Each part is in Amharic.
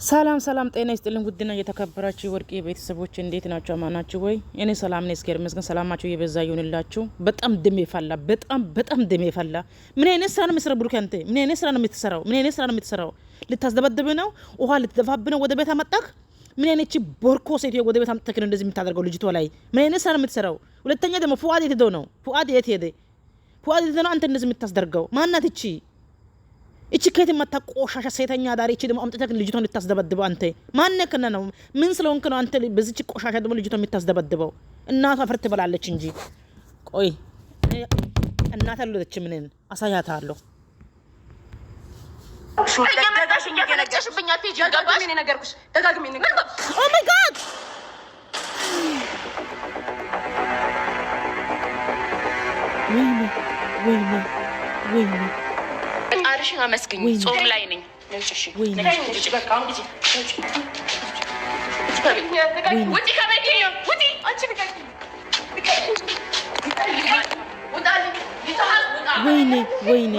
ሰላም ሰላም ጤና ይስጥልን ውድና እየተከበራችሁ ወርቄ ቤተሰቦች እንዴት ናችሁ? አማናችሁ ወይ? እኔ ሰላም ነኝ። እስከር መስገን ሰላማችሁ ይበዛ ይሁንላችሁ። በጣም ደም ይፈላ፣ በጣም ደም ይፈላ። ምን አይነት ስራ ነው የምትሰራው? ብሩክ አንተ ምን አይነት ስራ ነው የምትሰራው? ልታስደበድብ ነው? ውሃ ልትደፋብ ነው? ወደ ቤት አመጣክ? ምን አይነት ቦርኮ ሴትዮ ወደ ቤት አመጣክ ነው እንደዚህ የምታደርገው ልጅቷ ላይ? ምን አይነት ስራ ነው የምትሰራው? ሁለተኛ ደግሞ ፉአድ የት ሄዶ ነው? ፉአድ የት ሄደ ነው አንተ እንደዚህ የምታስደርገው? ማናት እቺ? እቺ ከየት መጣ? ቆሻሻ ሴተኛ ዳሪ። እቺ ደግሞ አምጥተህ ልጅቷን ልታስደበድበው አንተ ማነከና ነው? ምን ስለሆንክ ነው አንተ በዚች ቆሻሻ ደግሞ ልጅቷን የምታስደበድበው? እናቷ አፈር ትበላለች እንጂ። ቆይ እናቷ አለች። ምንን አሳያታለሁ። ኦ ማይ ጋድ ወይኔ አርሽን አመስግኝ። ጾም ላይ ነኝ። እሺ ውጪ ከቤቴ ውጪ። አንቺ ወይኔ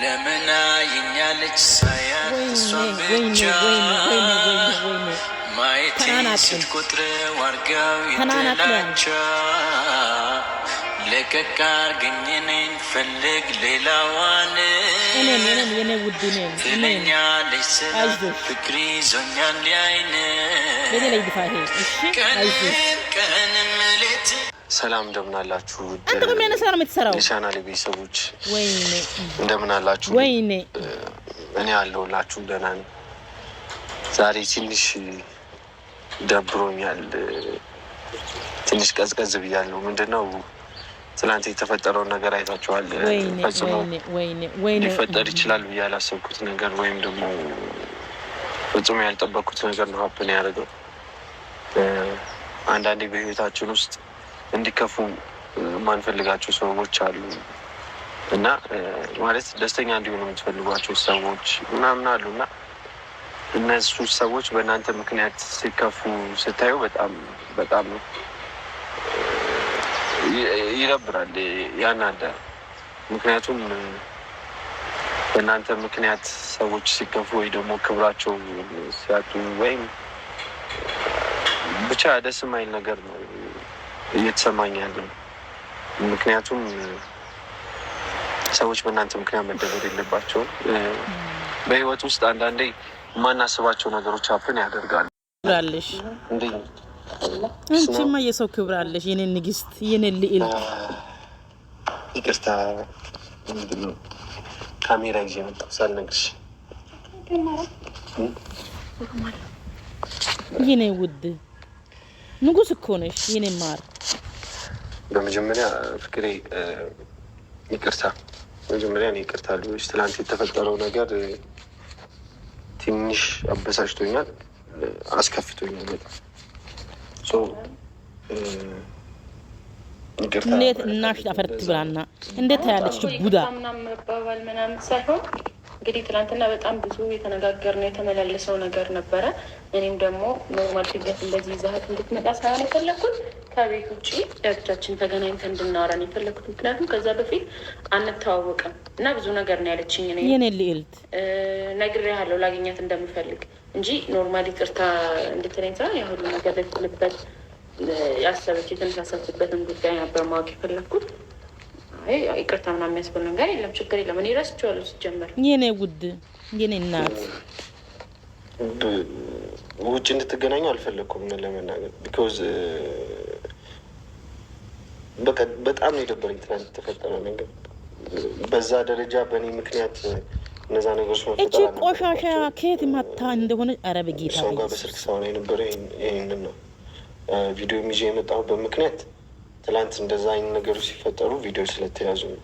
ለምን አየኛለች ሳያት እሷ ብቻ ማየቴ ስትቆጥር ዋርጋው የተላቻ ለቀቅ አርገኝነኝ ፈልግ ሌላዋን ትለኛለች ሰላም ፍቅር ይዞኛል ያይን ቀንም ሌት። ሰላም እንደምን አላችሁ? አንተ በምን ስራ ነው የምትሰራው? የቻናሌ ቤተሰቦች ወይኔ እንደምን አላችሁ? ወይኔ እኔ አለሁላችሁ ደህና ነኝ። ዛሬ ትንሽ ደብሮኛል፣ ትንሽ ቀዝቀዝ ብያለሁ። ምንድነው ትናንት የተፈጠረውን ነገር አይታችኋል። ፈጽሞ ሊፈጠር ይችላል ብዬ ያላሰብኩት ነገር ወይም ደግሞ ፈጽሞ ያልጠበቅኩት ነገር ነው ሀፕን ያደረገው። አንዳንዴ በህይወታችን ውስጥ እንዲከፉ ማንፈልጋቸው ሰዎች አሉ እና ማለት ደስተኛ እንዲሆኑ የምትፈልጓቸው ሰዎች ምናምን አሉ እና እነሱ ሰዎች በእናንተ ምክንያት ሲከፉ ስታዩ በጣም ይደብራል፣ ያናዳል። ምክንያቱም በእናንተ ምክንያት ሰዎች ሲከፉ ወይ ደግሞ ክብራቸው ሲያጡ ወይም ብቻ ደስ የማይል ነገር ነው እየተሰማኝ ያለው። ምክንያቱም ሰዎች በእናንተ ምክንያት መደበር የለባቸውም። በህይወት ውስጥ አንዳንዴ የማናስባቸው ነገሮች ሀፕን ያደርጋሉ። ክብራለሽ እንዴ አንቺማ የሰው ክብራለሽ። የኔ ንግስት፣ የኔ ልዕል። ይቅርታ ምንድነው ካሜራ ይዤ መጣሁ ሳልነግርሽ። የኔ ውድ ንጉስ እኮ ነሽ የኔ ማር። በመጀመሪያ ፍቅሬ ይቅርታ። መጀመሪያ እኔ ይቅርታ ልሽ ትላንት የተፈጠረው ነገር ትንሽ አበሳጭቶኛል፣ አስከፍቶኛል በጣም። እንዴት እናሽ አፈርት ብላና እንዴት ታያለች ቡዳ ምናምን መባባል ምናምን ሳይሆን እንግዲህ ትናንትና በጣም ብዙ የተነጋገርነው የተመላለሰው ነገር ነበረ። እኔም ደግሞ ኖርማል ፊት እንደዚህ ይዛት እንድትመጣ ሳይሆን የፈለኩት ከቤት ውጭ ለብቻችን ተገናኝተን እንድናወራ ነው የፈለኩት። ምክንያቱም ከዛ በፊት አንተዋወቅም እና ብዙ ነገር ነው ያለችኝ። የኔ ልዕልት ነግሬሃለሁ ላገኛት እንደምፈልግ እንጂ ኖርማሊ ቅርታ እንድትለኝ ሳይሆን ያሁሉ ነገር ልትልበት ያሰበች የተነሳሰብበትን ጉዳይ ነበር ማወቅ የፈለኩት። ይቅርታ ምናምን የሚያስብል ነገር የለም፣ ችግር የለም። እኔ እረስቸዋለሁ ሲጀመር። የኔ ውድ የኔ እናት ውጭ እንድትገናኙ አልፈለግኩም ለመናገር። ቢኮዝ በቃ በጣም ነው የደበረኝ ትናንት የተፈጠረው ነገር። በዛ ደረጃ በእኔ ምክንያት እነዛ ነገሮች እቺ ቆሻሻ ከየት ማታ እንደሆነ ኧረ በጌታ ሰው ጋር በስልክ ሳወራ የነበረ ይህንን ነው። ቪዲዮ ይዤ የመጣሁበት ምክንያት ትላንት እንደዛ አይነት ነገሮች ሲፈጠሩ ቪዲዮ ስለተያዙ ነው።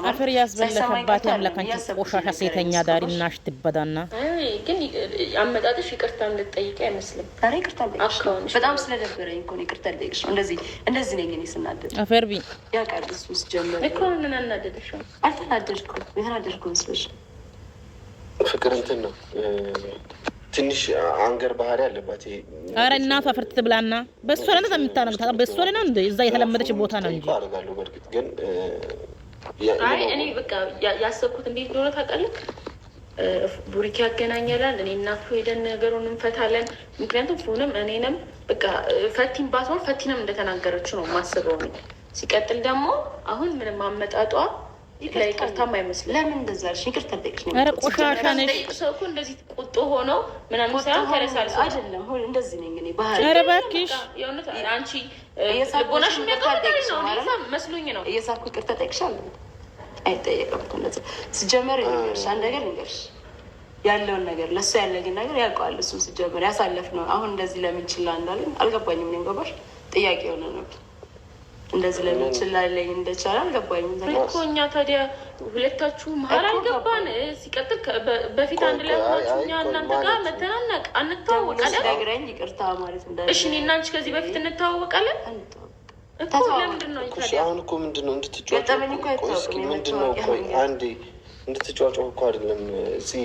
አፈር ያስበለከባት ያምላካንቺ ቆሻሻ ሴተኛ ዳሪ እናሽ ትበዳና። ግን አመጣጥሽ ይቅርታ እንድትጠይቂ አይመስልም። ኧረ ይቅርታ ልጠይቅሽ በጣም ስለደበረኝ እኮ ነው ይቅርታ ልጠይቅሽ። እንደዚህ ነኝ እኔ ስናደድ። አፈርቢ ያውቃል እሱ ጀመረ እኮ። ምን አናደደሽ? አልተናደድኩም። የተናደድኩ መስሎሽ? ፍቅር እንትን ነው ትንሽ አንገር ባህሪ አለባት። ኧረ እናቷ ፍርት ብላና በእሷ ላይ ነው የምታነግረው። በእሷ ላይ ነው እንደ እዛ የተለመደች ቦታ ነው እንጂ አደርጋለሁ። በእርግጥ ግን አይ እኔ በቃ ያሰብኩት እንዴት እንደሆነ ታውቃለህ? ቡሪክ ያገናኘላል። እኔ እናቱ ሄደን ነገሩን እንፈታለን። ምክንያቱም ፉንም እኔንም በቃ ፈቲን ባትሆን ፈቲንም እንደተናገረችው ነው የማስበው። ሲቀጥል ደግሞ አሁን ምንም አመጣጧ ይቅርታም አይመስልም። ለምን እንደዛ አልሽ? ይቅርታ ጠይቅሽ ነው። ኧረ ቆሻሻ ነሽ። ሰው እኮ እንደዚህ ቁጡ ሆኖ ምናምን ሳይሆን ተረሳልሽ አይደለም። ሁሉ እንደዚህ ነኝ እኔ ባህል። ኧረ እባክሽ የእውነት አንቺ ልቦናሽ የሚያቀርብልኝ ነው። እኔ መስሎኝ ነው እየሳኩ ይቅርታ ጠይቅሻለሁ። አይጠየቅም እንደዚህ ሲጀመር። ልንገርሽ አንድ ነገር ልንገርሽ፣ ያለውን ነገር ለእሱ ያለግን ነገር ያውቀዋል እሱም ሲጀመር ያሳለፍነው። አሁን እንደዚህ ለምን ችላ እንዳለን አልገባኝም። እኔም ገባሽ ጥያቄ የሆነ ነበር እንደዚህ ለምን ችላለኝ እንደቻለ አልገባኝም እኮ። እኛ ታዲያ ሁለታችሁ መሀል አልገባን። ሲቀጥል በፊት አንድ ላይ ሆናችሁ እኛ እናንተ ጋር መተናነቅ አንተዋወቃለን። ነግረኝ ይቅርታ ማለት እንዳለ። እሺ እኔ እና አንቺ ከዚህ በፊት እንተዋወቃለን እኮ። ለምንድን ነው ታዲያ አሁን እኮ ምንድን ነው እንድትጫወጪው? ምንድን ነው ቆይ አንዴ እንድትጫወጪው እኮ አይደለም እዚህ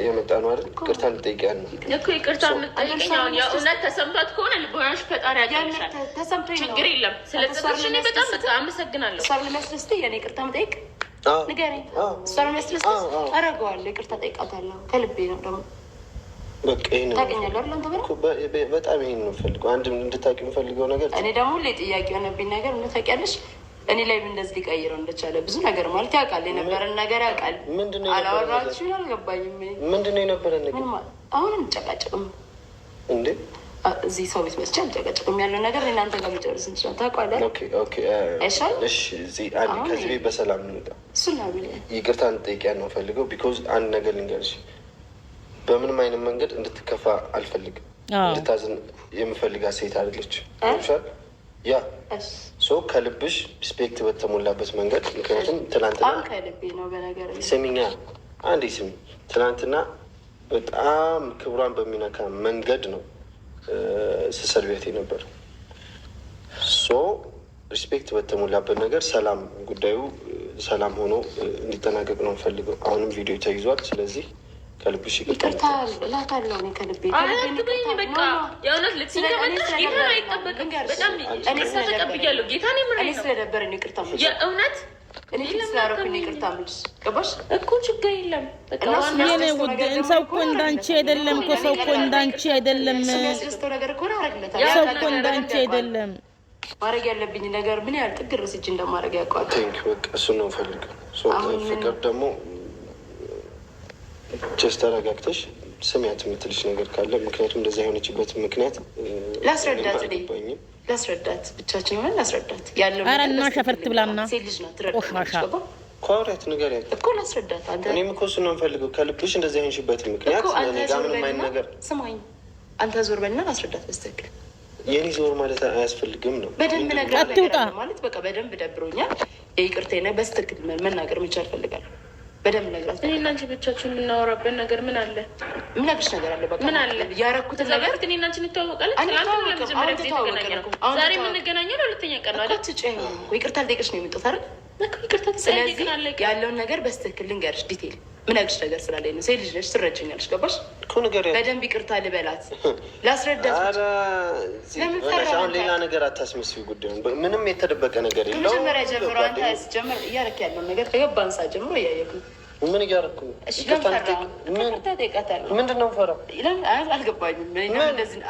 የመጣ ነው አይደል? ይቅርታ እንጠይቂያን ነው እኮ። ይቅርታ የምጠይቀኝ አሁን የእውነት ተሰምቷት ከሆነ ልቦናሽ ፈጣሪ ያገኝሻል። ተሰምቶኝ ችግር የለም። ስለተሰማሽ እኔ በጣም አመሰግናለሁ። እሷ ለመስለስት የኔ ይቅርታ መጠየቅ ንገረኝ። እሷ ለመስለስት አደርገዋለሁ። ይቅርታ ጠይቃታለሁ ከልቤ ነው ደግሞ በቃ ይሄን ነው ታገኛለህ አይደል? አንተ በጣም ይሄን ነው የምፈልገው። አንድ እንድታውቂ የምፈልገው ነገር እኔ ደግሞ ሁሌ ጥያቄ የሆነብኝ ነገር ምን ታውቂያለሽ? እኔ ላይ እንደዚህ ሊቀይረው እንደቻለ ብዙ ነገር ማለት ያውቃል። የነበረን ነገር ያውቃል። ምንድነው አላወራችሁኝ? አልገባኝም። ምንድነው የነበረን ነገር? አሁን እንጨቃጨቅም እንዴ? እዚህ ሰው ቤት መስጫ እንጨቃጨቅም ያለው ነገር እናንተ ጋር መጨረስ እንችላለን። ታውቃለህ? ኦኬ ኦኬ አይሻል? እሺ እዚህ አንድ ከዚህ ቤት በሰላም እንውጣ። እሱን ነው ይቅርታ እንጠይቂያን ነው ፈልገው። ቢኮዝ አንድ ነገር ልንገርሽ፣ በምንም አይነት መንገድ እንድትከፋ አልፈልግም። እንድታዝን የምፈልጋት ሴት አይደለች። ይሻል ያ ሶ ከልብሽ ሪስፔክት በተሞላበት መንገድ። ምክንያቱም ትናንትና ከልቤ ነው በነገር ስሚኛ፣ አንዴ ስሚ። ትናንትና በጣም ክብሯን በሚነካ መንገድ ነው ስሰድቢያት ነበር። ሶ ሪስፔክት በተሞላበት ነገር ሰላም፣ ጉዳዩ ሰላም ሆኖ እንዲጠናቀቅ ነው ፈልገው። አሁንም ቪዲዮ ተይዟል። ስለዚህ ከልብሽ ይቅርታ እላታለሁ። እኔ ከልቤ በቃ የእውነት ልትሲንከመጠሽ ጌታ አይጠበቅም። በጣም እኔ ተቀብያለሁ። ጌታ ነው ምር ስለነበረኝ ይቅርታ የእውነት እኔ ስላደረኩኝ ይቅርታ ምልሽ ገባሽ እኮ ችግር የለም። የኔ ውድ ሰው እኮ እንዳንቺ አይደለም እኮ ሰው እኮ እንዳንቺ አይደለም። የሚያስደስተው ነገር እኮ ነው አደረግለታለሁ። ሰው እኮ እንዳንቺ አይደለም። ማድረግ ያለብኝ ነገር ምን ያህል ጥግ ድረስ እጅ እንደማድረግ ያውቀዋል። በቃ እሱን ነው ፈልገው። ፍቅር ደግሞ ጀስት ተረጋግተሽ ስሚያት የምትልሽ ነገር ካለ፣ ምክንያቱም እንደዚህ የሆነችበት ምክንያት ላስረዳት ብቻችን ሆነን ላስረዳት ያለው ኧረ እና ሸፈርት ብላና ሴት ልጅ ናት። ቆሻሻ ኳውሪያት ንገሪያት እኮ ላስረዳት። እኔም እኮ እሱን ነው የምፈልገው። ከልብሽ እንደዚህ የሆነችበት ምክንያት እኔ ጋር ምንም አይነት ነገር ስማኝ፣ አንተ ዞር በልና ላስረዳት በስተቀር የኔ ዞር ማለት አያስፈልግም ነው። በደንብ ነገር ማለት በቃ በደንብ ደብሮኛል። የይቅርታ ነ በስትክክል መናገር መቻል ፈልጋለሁ። በደንብ ነግራት። እኔ እና አንቺ ብቻችን የምናወራበት ነገር ምን አለ? ምን አግሽ ነገር አለ? በቃ ምን አለ? ያረኩትን ነገር እኔ እና አንቺ እንተዋወቃለን። ለመጀመሪያ ጊዜ ተገናኘን ነው። ዛሬ የምንገናኘው ለሁለተኛ ቀን ነው አይደል? ይቅርታ ልጠይቅሽ ነው የመጣሁት አይደል? ይቅርታ ስለዚህ ያለውን ነገር በስትክክል ልንገርሽ። ዲቴል ምን አግሽ ነገር ስላለኝ ነው። ሴት ልጅ ነሽ፣ ትረጅኛለሽ። ገባሽ እኮ ነገር በደንብ ይቅርታ ልበላት፣ ላስረዳት። ለምን አሁን ሌላ ነገር አታስመስዩ። ጉዳዩን ምንም የተደበቀ ነገር የለውም። መጀመሪያ ጀምሮ አንተ ጀምር እያደረክ ያለውን ነገር ከገባን ሰዓት ጀምሮ እያየኩ ምን እያደረኩ ነው? ምንድን ነው ፈራው? አልገባኝም። እንደዚህ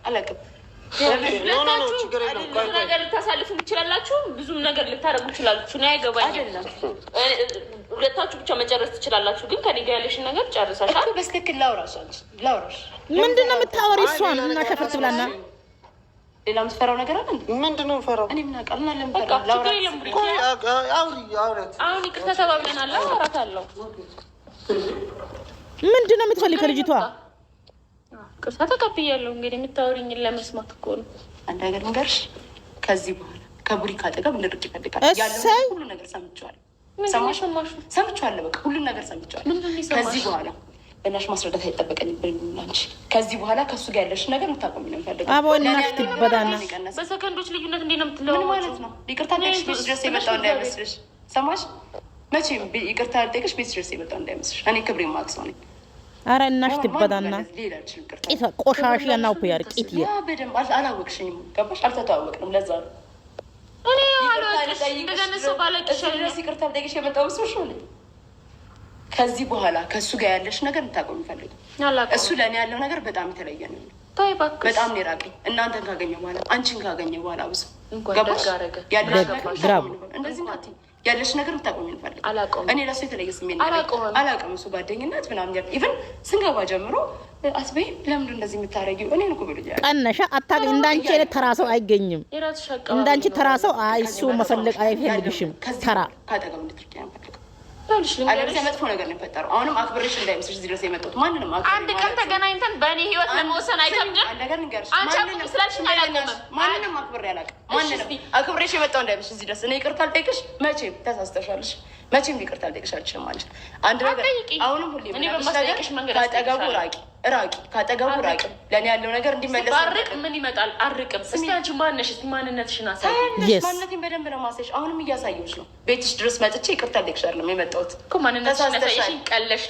አላውቅም። ብዙ ነገር ልታሳልፉ ትችላላችሁ፣ ብዙም ነገር ልታደርጉ ትችላላችሁ። እኔ አይገባኝም። ሁለታችሁ ብቻ መጨረስ ትችላላችሁ፣ ግን ከኔ ጋር ያለሽን ነገር ጨርሰሻል። በስትክክል ላውራሽ። ምንድን ነው የምታወሪ? እሷን እና ሸፈርት ብላና ሌላ የምትፈራው ነገር አለ? ምንድን ነው የምፈራው? እኔ ምን አውቃለሁ? አሁን ይቅርታ ተባብለናል። አወራታለሁ። ምንድን ነው የምትፈልግ ከልጅቷ? ቅርታ ተቀብያለሁ። እንግዲህ የምታወሪኝን ለመስማት እኮ ነው። አንድ ነገር ንገርሽ፣ ከዚህ በኋላ ከቡሪክ አጠገብ እንድርቅ ይፈልጋል። ያለው ሁሉ ነገር ሰምቼዋለሁ። ሰምቼዋለሁ። በቃ ሁሉም ነገር ሰምቼዋለሁ። ከዚህ በኋላ በናሽ ማስረዳት አይጠበቀኝብኝም። አንቺ ከዚህ በኋላ ከሱ ጋር ያለሽ ነገር ልታቆሚ ነው የምፈልገው። አቦናሽ ትበዳና በሰከንዶች ልዩነት እንዴት ነው የምትለው? ምን ማለት ነው? ይቅርታ ጠይቅሽ ቤት ድረስ የመጣው እንዳይመስልሽ። ሰማሽ? መቼም ይቅርታ ጠይቅሽ ቤት ድረስ የመጣው እንዳይመስልሽ። እኔ ክብሬ የማውቅ ሰው ነኝ። አረ እናሽ ትበዳና ቂት ቆሻሽ ያናው ፒያር ቂት ያ በደም አላወቅሽኝም ገባሽ አልተተዋወቅንም ለዛ ነው እኔ አላወቅሽ እንደገና ሰው ባለቅሽ ይቅርታ ጠይቅሽ የመጣው ሰው ነው ከዚህ በኋላ ከሱ ጋር ያለሽ ነገር እንታቆም ፈልግ እሱ ለኔ ያለው ነገር በጣም የተለየ ነው በጣም ነው ራቀኝ እናንተን ካገኘ በኋላ አንቺን ካገኘ በኋላ ብዙ ገባሽ ያለሽ እንደዚህ ናት ያለሽ ነገር እንታቆም ፈልግ እኔ ለሱ የተለየ ስሜት አላውቅም እሱ ጓደኝነት ምናምን ኢቭን ስንገባ ጀምሮ አስበይ ለምንድን እንደዚህ የምታረጊው እኔን እኮ ብሎኛል ቀነሻ አታገኝ እንዳንቺ አይነት ተራ ሰው አይገኝም እንዳንቺ ተራ ሰው አይሱ መፈለግ አይፈልግሽም ተራ ካጠገብ እንድትርቂያ ፈልግ አለበለዚያ መጥፎ ነገር ነው የፈጠረው አሁንም አክብሬሽ እንዳይመስልሽ እዚህ ድረስ የመጣሁት ማንንም አንድ ቀን ተገናኝተን በእኔ ህይወት ለመወሰን አይከብድም ነገር ንገርሽ ማንንም አክብሬ አላውቅም ማንንም አክብሬሽ የመጣሁ እንዳይመስልሽ እዚህ ድረስ እኔ ይቅርታ አልጠይቅሽ መቼም ተሳስተሻለሽ መቼም ይቅርታ አልጠይቅሽ አልችልም ማለት ነው አንድ ነገር አሁንም ሁሌም እኔ በማስጠይቅሽ መንገድ ካጠገቡ ራቂ ካጠገቡ ራቂ ለኔ ያለው ነገር እንዲመለስ ባርቅ ምን ይመጣል አርቅም እስቲ አንቺ ማንነሽ እስቲ ማንነትሽን አሳይ ማንነቴን በደንብ ነው ማሳይሽ አሁንም እያሳየሁሽ ነው ቤትሽ ድረስ መጥቼ ይቅርታ ልልሽ አይደለም የመጣሁት እኮ ማንነትሽን አሳይሽ ቀለሽ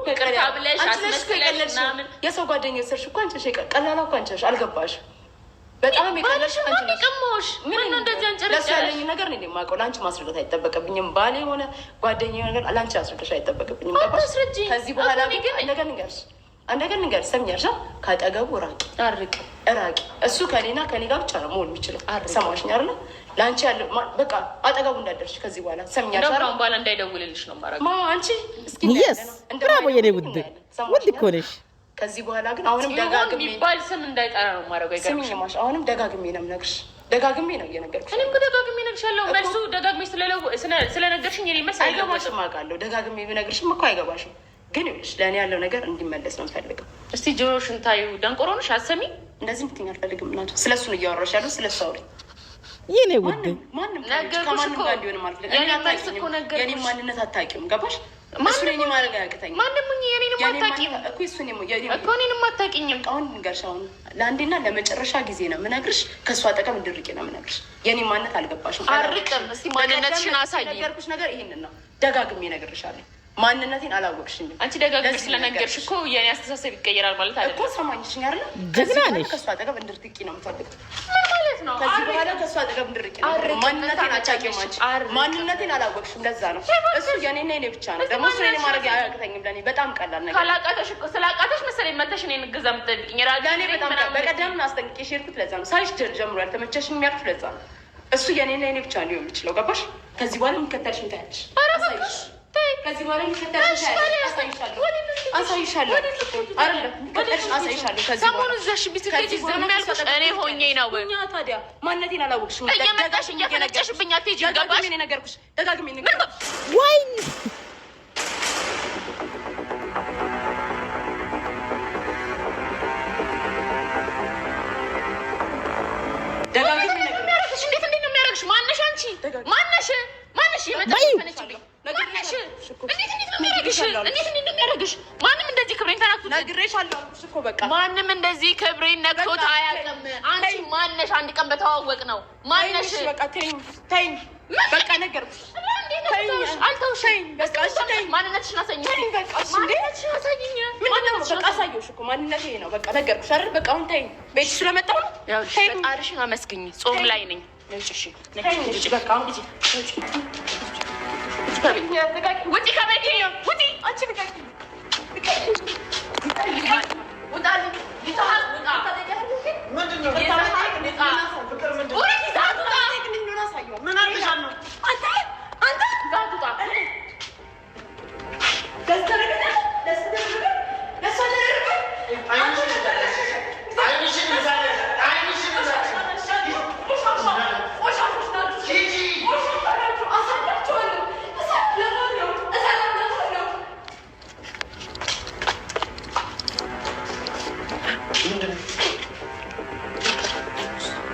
ይቅርታ ብለሽ አስመስለሽ ምናምን የሰው ጓደኛ ሰርሽ እኮ አንቺ ቀላላ እኮ አንቺ አልገባሽ በጣም ይቀለሽ አንቺ ነሽ ምን ነው እንደዚህ አንጨርሽ ለሱ ያለኝ ነገር ነው የማውቀው ለአንቺ ማስረዳት አይጠበቅብኝም ባሌ ሆነ ጓደኛ ነገር ለአንቺ ማስረዳት አይጠበቅብኝም ገባሽ ከዚህ በኋላ ግን ነገር ንገር ሰምኛለሽ ካጠገቡ ራቂ እሱ ከኔና ከኔ ጋር ብቻ ነው መሆን የሚችለው ሰማሽኝ አይደል ለአንቺ ያለው በቃ አጠገቡ እንዳደርሽ ከዚህ በኋላ ሰምኛለሽ አይደል በኋላ እንዳይደውልልሽ ነው ማለት አንቺ እስኪ ብራቮ የኔ ውድ እኮ ነሽ ከዚህ በኋላ ግን አሁንም ደጋግሜ የሚባል ስም እንዳይጠራ ነው ማረጋው ይገርምሽ ስሚኝ አሁንም ደጋግሜ ነው የምነግርሽ ደጋግሜ ነው እየነገርኩሽ እኔም ደጋግሜ ነግርሻለሁ መልሱ ደጋግሜ ስለነገርሽኝ እኔ መሰለኝ አይገባሽም አውቃለሁ ደጋግሜ ብነግርሽም እኮ አይገባሽም ግን ይኸውልሽ ለእኔ ያለው ነገር እንዲመለስ ነው የምፈልገው እስቲ ጆሮሽን ታዩ ደንቆሮ ነሽ አሰሚ እንደዚህ እንድትይኝ አልፈልግም እናቱ ስለሱ ነው እያወራሽ ያለው ስለሱ አውሪ የኔ ውድ ማንም ከማንም ጋር እንዲሆንም አልፈልግም የኔ ማንነት አታውቂውም ገባሽ እሱ እኔ ማድረግ አያቅተኝም ማንም የኔንም አታውቂም እኮ እኔንም አታውቂኝም አሁን ንገርሽ አሁን ለአንዴና ለመጨረሻ ጊዜ ነው የምነግርሽ ከእሱ አጠገብ እንድርቂ ነው የምነግርሽ የኔ ማንነት አልገባሽም አርቅም እስቲ ማንነትሽን አሳይኝ ነገርኩሽ ነገር ይሄንን ነው ደጋግሜ እነግርሻለሁ ማንነቴን አላወቅሽኝም አንቺ ደጋግመሽ ስለነገርሽ እኮ የኔ አስተሳሰብ ይቀየራል ማለት አይደለም እኮ ሰማኝሽኝ አይደል ጀግና ነሽ ከእሱ አጠገብ እንድርቂ ነው የምፈልገው ማለት ነው ከዚህ በኋላ ከእሱ አጠገብ እንድርቂ ነው ማንነቴን አታውቂም አንቺ ማንነቴን አላወቅሽም ለዛ ነው እሱ የኔና የኔ ብቻ ነው ደግሞ እሱ የኔ ማድረግ አያቅተኝም ለእኔ በጣም ቀላል ነገር ካላቃተሽ እኮ ስላቃተሽ መሰለኝ መተሽ እኔን እገዛ የምትጠብቂኝ ለእኔ በጣም በቀደም አስጠንቅቄሽ ሄድኩት ለዛ ነው ሳይሽ ጀምሮ ያልተመቸሽኝ የሚያልኩት ለዛ ነው እሱ የኔና የኔ ብቻ ሊሆን የሚችለው ገባሽ ከዚህ በኋላ የሚከተልሽን ታያለሽ ከዚህ በኋላ የሚከተልሽን አሳይሻለሁ አይደለም አሳይሻለሁ ሰሞኑን እዛሽ ቢትከጂ ዝም ያልኩሽ እኔ ሆኜ ነው ታዲያ ማንነቴን አላወቅሽም እየመጣሽ እየፈነጨሽብኝ አትሄጂም ገባሽ ደጋግሜ ነገርኩሽ ደጋግሜ ወይ ነገርኩሽ እንዴት ነው የሚያደርግሽ ማነሽ አንቺ ማነሽ የመጣሽ ፈነጭልኝ እንዴት የሚያደርግሽ ማንም እንደዚህ ክብሬን ተናክቶ ነግሬሻለሁ እኮ በቃ ማንም እንደዚህ ክብሬን ነክቶት አያውቅም አንቺ ማነሽ አንድ ቀን በተዋወቅ ነው ማነሽ በቃ ተይኝ በቃ ነገርኩሽ አልተውሽኝ ማንነትሽን አሳይኝ ማንነትሽን አሳይኝ በቃ አሳየሁሽ እኮ ማንነቴ ነው በቃ ነገርኩሽ አይደል በቃ አሁን ተይኝ ቤትሽ ስለመጣሁ ነው ፈጣሪሽን አመስግኝ ጾም ላይ ነኝ በቃ አሁን ውጪ ከቤቴ ውጪ አንቺ ልቀቂ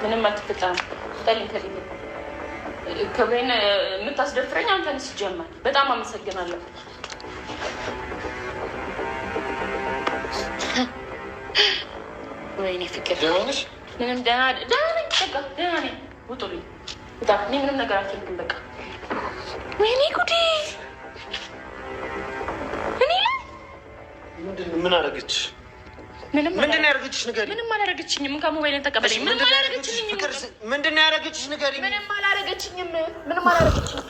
ምንም አትፈጣም ጠልኝ ከልኝ ክብሬን የምታስደፍረኝ አንተን ሲጀመር በጣም አመሰግናለሁ። ወይኔ ፍቅር ምንም ደህና ነኝ በቃ ደህና ነኝ ውጡልኝ ውጣ እኔ ምንም ነገር አልፈልግም በቃ ወይኔ ጉዴ እኔ ምን አደረገች? ምንድን ነው ያደረገችሽ? ንገሪኝ። ምንም አላደረገችኝም። ከሞባይልን ተቀበለኝ። ምንም አላደረገችኝም። ምንድን ነው ያደረገችሽ? ንገሪኝ። ምንም አላደረገችኝም። ምንም አላደረገችኝም።